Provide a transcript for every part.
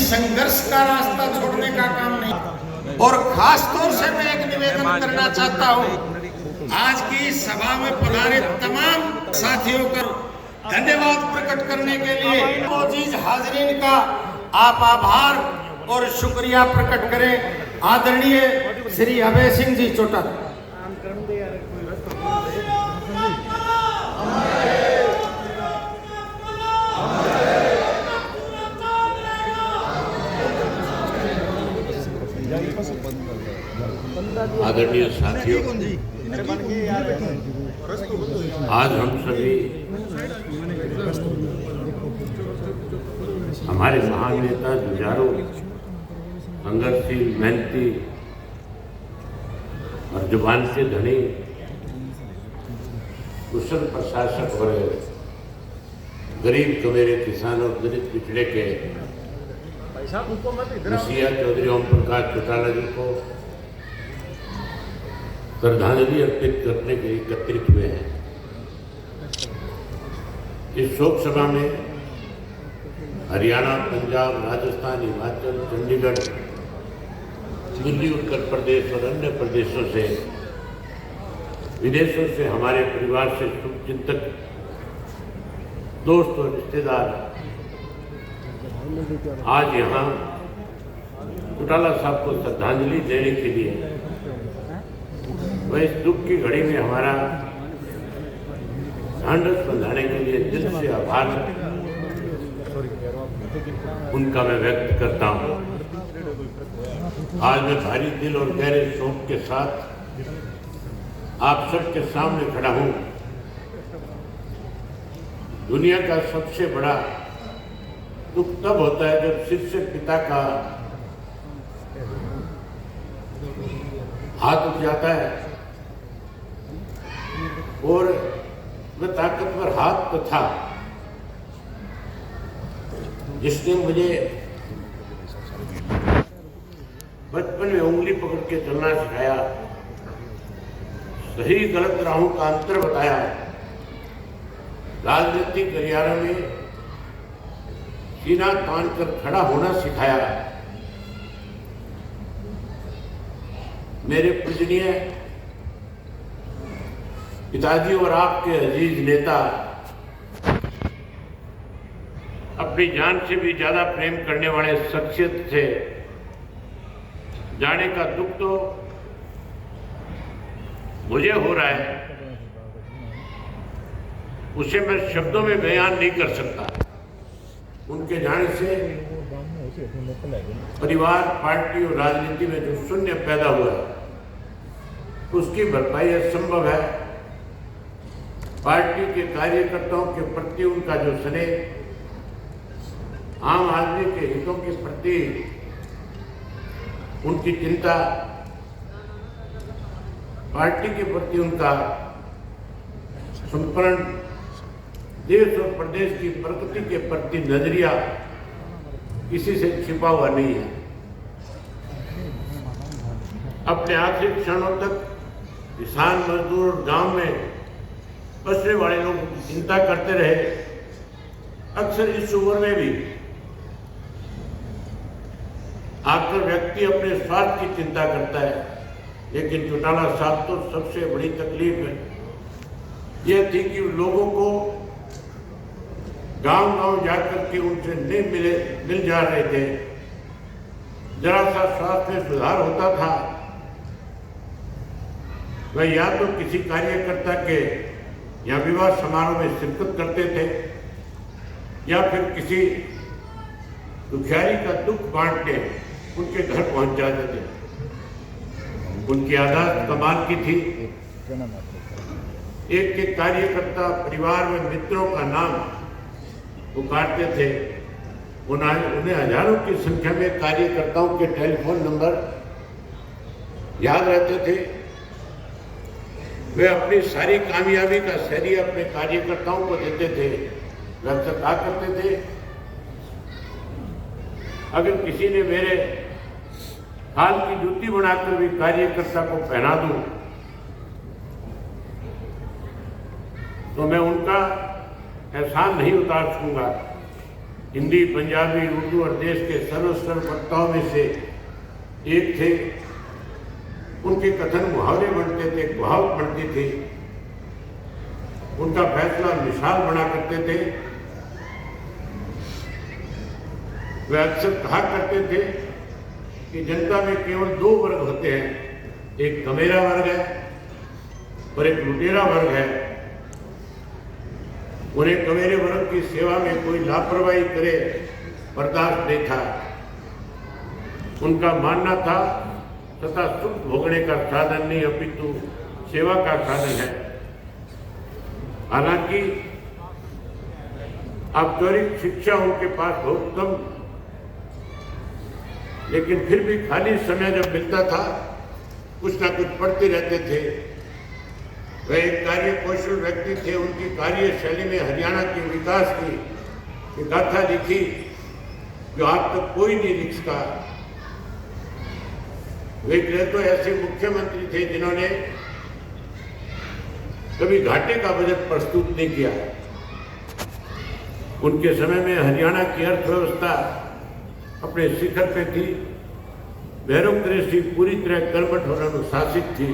संघर्ष का रास्ता छोड़ने का काम नहीं। और खास तौर से मैं एक निवेदन करना चाहता हूं, आज की सभा में पधारे तमाम साथियों का धन्यवाद प्रकट करने के लिए मौजूद हाजरीन का आप आभार और शुक्रिया प्रकट करें। आदरणीय श्री अभय सिंह जी चोटल। आदरणीय साथियों, आज हम सभी हमारे महान नेता जुझारू, संघर्षशील, मेहनती और जुबान से धनी, कुशल प्रशासक और गरीब कमेरे किसान और दलित पिछड़े के मुखिया चौधरी ओम प्रकाश चौटाला जी को श्रद्धांजलि अर्पित करने के लिए एकत्रित हुए हैं। इस शोक सभा में हरियाणा, पंजाब, राजस्थान, हिमाचल, चंडीगढ़, दिल्ली, उत्तर प्रदेश और अन्य प्रदेशों से, विदेशों से, हमारे परिवार से शुभचिंतक, दोस्त और रिश्तेदार आज यहाँ चौटाला साहब को श्रद्धांजलि देने के लिए वह इस दुख की घड़ी में हमारा ढांढस बंधाने के लिए दिल से आभार उनका मैं व्यक्त करता हूँ। आज मैं भारी दिल और गहरे शोक के साथ आप सबके सामने खड़ा हूँ। दुनिया का सबसे बड़ा दुख तब होता है जब शिक्षक पिता का हाथ उठ जाता है और वह ताकतवर हाथ तो था जिसने मुझे बचपन में उंगली पकड़ के चलना सिखाया, सही गलत राहों का अंतर बताया, राजनीतिक गलियारों में सीना तान कर खड़ा होना सिखाया। मेरे पूजनीय पिताजी और आपके अजीज नेता अपनी जान से भी ज्यादा प्रेम करने वाले शख्सियत से जाने का दुख तो मुझे हो रहा है, उसे मैं शब्दों में बयान नहीं कर सकता। उनके जाने से परिवार, पार्टी और राजनीति में जो शून्य पैदा हुआ है उसकी भरपाई असंभव है। पार्टी के कार्यकर्ताओं के प्रति उनका जो स्नेह, आम आदमी के हितों के प्रति उनकी चिंता, पार्टी के प्रति उनका समर्पण, देश और प्रदेश की प्रगति के प्रति नजरिया किसी से छिपा हुआ नहीं है। अपने आखिरी क्षणों तक किसान, मजदूर और गांव में बसने वाले लोग चिंता करते रहे। अक्सर इस उम्र में भी आखिर व्यक्ति अपने स्वार्थ की चिंता करता है, लेकिन चौटाला साहब तो सबसे बड़ी तकलीफ है यह थी कि लोगों को गांव-गांव जाकर के उनसे नहीं मिल जा रहे थे। जरा सा स्वास्थ्य में सुधार होता था, वह या तो किसी कार्यकर्ता के या विवाह समारोह में शिरकत करते थे या फिर किसी दुखियारी का दुख बांटने उनके घर पहुंच जाते थे। उनकी आदत कमाल की थी। एक एक कार्यकर्ता, परिवार में मित्रों का नाम पुकारते थे। उन्हें हजारों की संख्या में कार्यकर्ताओं के टेलीफोन नंबर याद रहते थे। वे अपनी सारी कामयाबी का श्रेय अपने कार्यकर्ताओं को देते थे। वे अक्सर कहा करते थे, अगर किसी ने मेरे हाल की जूती बनाकर भी कार्यकर्ता को पहना दूं तो मैं उनका एहसान नहीं उतार सकूंगा। हिंदी, पंजाबी, उर्दू और देश के सर्वश्रेष्ठ वक्ताओं में से एक थे। उनके कथन मुहावरे बनते थे, कहावत बनती थी। उनका फैसला मिसाल बना करते थे। वे अक्सर कहा करते थे कि जनता में केवल दो वर्ग होते हैं, एक कमेरा वर्ग है और एक लुटेरा वर्ग है। उन्हें कमेरे वर्ग की सेवा में कोई लापरवाही करे बर्दाश्त नहीं था। उनका मानना था तथा सुख भोगने का साधन नहीं अपितु सेवा का साधन है। हालांकि औपचारिक शिक्षा उनके पास बहुत कम, लेकिन फिर भी खाली समय जब मिलता था कुछ ना कुछ पढ़ते रहते थे। वह एक कार्य कौशल व्यक्ति थे। उनकी कार्य शैली में हरियाणा के विकास की गाथा लिखी जो आज तक कोई नहीं लिख सका। वे तो ऐसे मुख्यमंत्री थे जिन्होंने कभी घाटे का बजट प्रस्तुत नहीं किया। उनके समय में हरियाणा की अर्थव्यवस्था अपने शिखर पे थी। ब्यूरोक्रेसी पूरी तरह कर्मठ और अनुशासित थी।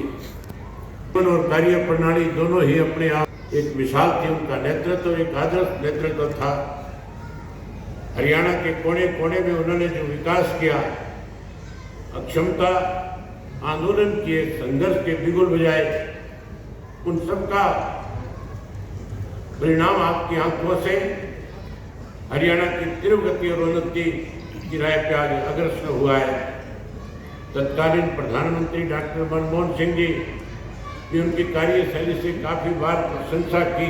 और कार्य प्रणाली दोनों ही अपने आप एक मिसाल थी। उनका नेतृत्व एक आदर्श नेतृत्व था। हरियाणा के कोने कोने में उन्होंने जो विकास किया, अक्षमता आंदोलन किए, संघर्ष के बिगुल बजाए, उन सबका परिणाम आपकी आंखों से हरियाणा की तीव्र गति और उन्नति की राह पे आगे अग्रसर हुआ है। तत्कालीन प्रधानमंत्री डॉक्टर मनमोहन सिंह जी ने उनकी कार्यशैली से काफी बार प्रशंसा की।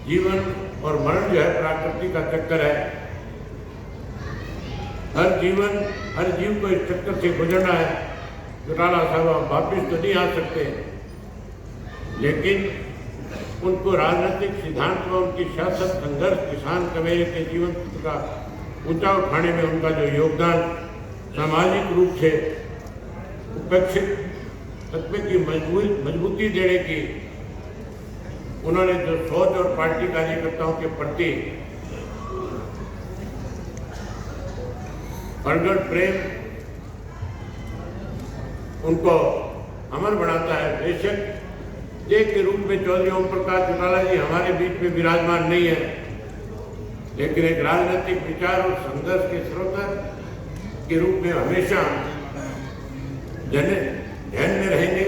जीवन और मरण जो है प्रकृति का चक्कर है। हर जीव को इस चक्कर से गुजरना है। चौटाला साहब आप वापिस तो नहीं आ सकते, लेकिन उनको राजनीतिक सिद्धांत व उनकी शासन संघर्ष किसान कमेरे के जीवन का ऊंचा उठाने में उनका जो योगदान, सामाजिक रूप से उपेक्षित तत्व की मजबूती देने की उन्होंने जो सोच और पार्टी कार्यकर्ताओं के प्रति प्रगट प्रेम उनको अमर बनाता है। बेशक एक के रूप में चौधरी ओम प्रकाश चौटाला जी हमारे बीच में विराजमान नहीं है, लेकिन एक राजनीतिक विचार और संघर्ष के स्रोत के रूप में हमेशा ध्यान में रहेंगे।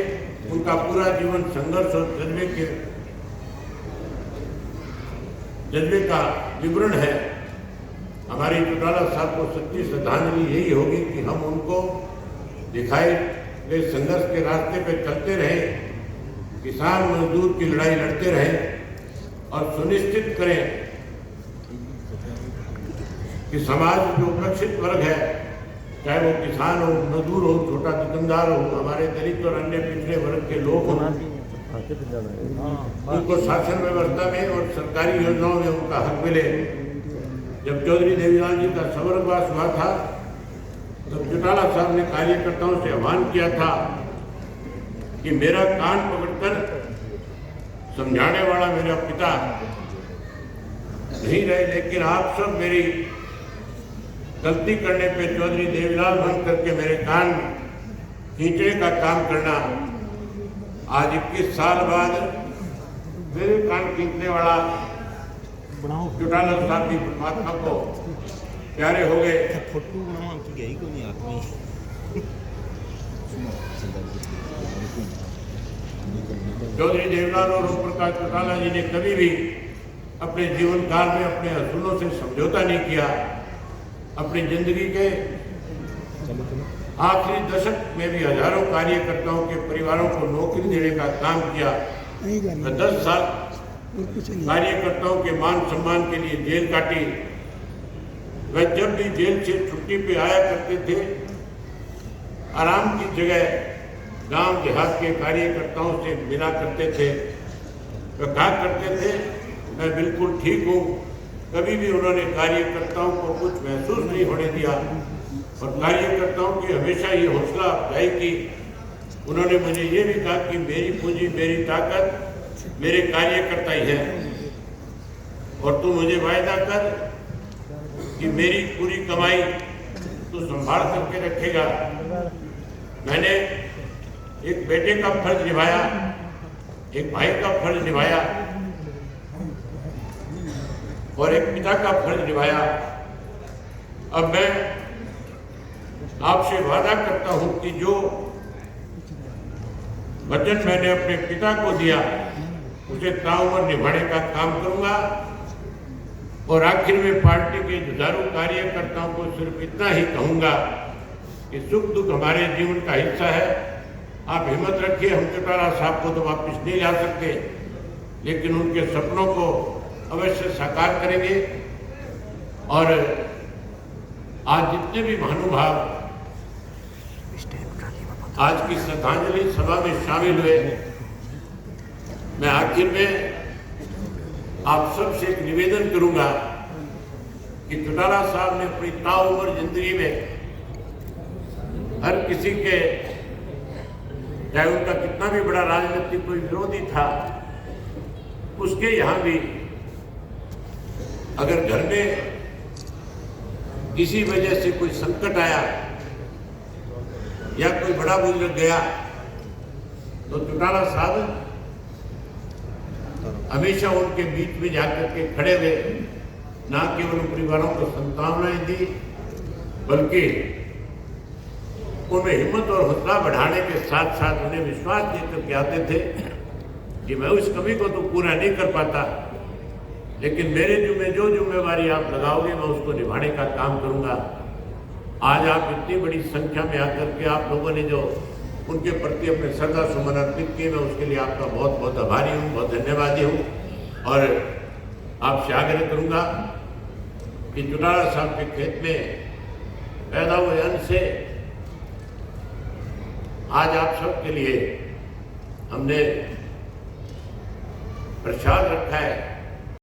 उनका पूरा जीवन संघर्ष और जज्बे का विवरण है। हमारी चौटाला साहब को सच्ची श्रद्धांजलि यही होगी कि हम उनको दिखाए गए संघर्ष के रास्ते पर चलते रहे, किसान मजदूर की लड़ाई लड़ते रहे और सुनिश्चित करें कि समाज जो उपेक्षित वर्ग है, चाहे वो किसान हो, मजदूर हो, छोटा दुकानदार हो, हमारे दलित और अन्य पिछड़े वर्ग के लोग हों, उनको शासन व्यवस्था में और सरकारी योजनाओं में उनका हक मिले। जब चौधरी देवीलाल जी का स्वर्गवास हुआ था तब चौटाला साहब ने कार्यकर्ताओं से आह्वान किया था कि मेरा कान पकड़कर समझाने वाला मेरा पिता नहीं रहे, लेकिन आप सब मेरी गलती करने पे चौधरी देवीलाल बन करके मेरे कान खींचने का काम करना। आज 21 साल बाद मेरे कान खींचने वाला चौटाला साहब भी परमात्मा को प्यारे हो गए। चौधरी देवीलाल और ओम प्रकाश चौटाला जी ने कभी भी अपने जीवन काल में अपने असूलों से समझौता नहीं किया। अपनी जिंदगी के आखिरी दशक में भी हजारों कार्यकर्ताओं के परिवारों को नौकरी देने का काम किया। 10 साल कार्यकर्ताओं के मान सम्मान के लिए जेल काटी। वह जब भी जेल से छुट्टी पे आया करते थे, आराम की जगह गांव देहात के कार्यकर्ताओं से मिला करते थे। वह कहा करते थे मैं बिल्कुल ठीक हूँ। कभी भी उन्होंने कार्यकर्ताओं को कुछ महसूस नहीं होने दिया और कार्यकर्ताओं की हमेशा ये हौसला अफजाई की। उन्होंने मुझे ये भी कहा कि मेरी पूंजी मेरी ताकत मेरे कार्यकर्ता ही है और तू मुझे वायदा कर कि मेरी पूरी कमाई तो संभाल करके रखेगा। मैंने एक बेटे का फर्ज निभाया, एक भाई का फर्ज निभाया और एक पिता का फर्ज निभाया। अब मैं आपसे वादा करता हूं कि जो वचन मैंने अपने पिता को दिया उसे ताउम्र निभाने का काम करूंगा। और आखिर में पार्टी के जुझारू कार्यकर्ताओं को सिर्फ इतना ही कहूंगा कि सुख दुख हमारे जीवन का हिस्सा है। आप हिम्मत रखिए, हम चौटाला साहब को तो वापस नहीं ला सकते, लेकिन उनके सपनों को अवश्य साकार करेंगे। और आज जितने भी महानुभाव आज की श्रद्धांजलि सभा में शामिल हुए, मैं आखिर में आप सबसे एक निवेदन करूंगा कि चौटाला साहब ने अपनी ताउम्र जिंदगी में हर किसी के, चाहे उनका कितना भी बड़ा राजनीतिक कोई विरोधी था, उसके यहां भी अगर घर में किसी वजह से कोई संकट आया या कोई बड़ा बुजुर्ग गया तो चौटाला साहब हमेशा उनके बीच में जाकर के खड़े हुए, ना केवल उन परिवारों को सांत्वनाएं दी बल्कि उनमें हिम्मत और हौसला बढ़ाने के साथ साथ उन्हें विश्वास देकर के आते थे कि मैं उस कमी को तो पूरा नहीं कर पाता, लेकिन मेरे जो जिम्मेवारी आप लगाओगे मैं उसको निभाने का काम करूंगा। आज आप इतनी बड़ी संख्या में आकर के आप लोगों ने जो उनके प्रति अपने श्रद्धा सुमन अर्पित किए, मैं उसके लिए आपका बहुत बहुत आभारी हूँ, बहुत धन्यवादी हूँ। और आपसे आग्रह करूँगा कि चौटाला साहब के खेत में पैदा हुए अन्न से आज आप सबके लिए हमने प्रसाद रखा है।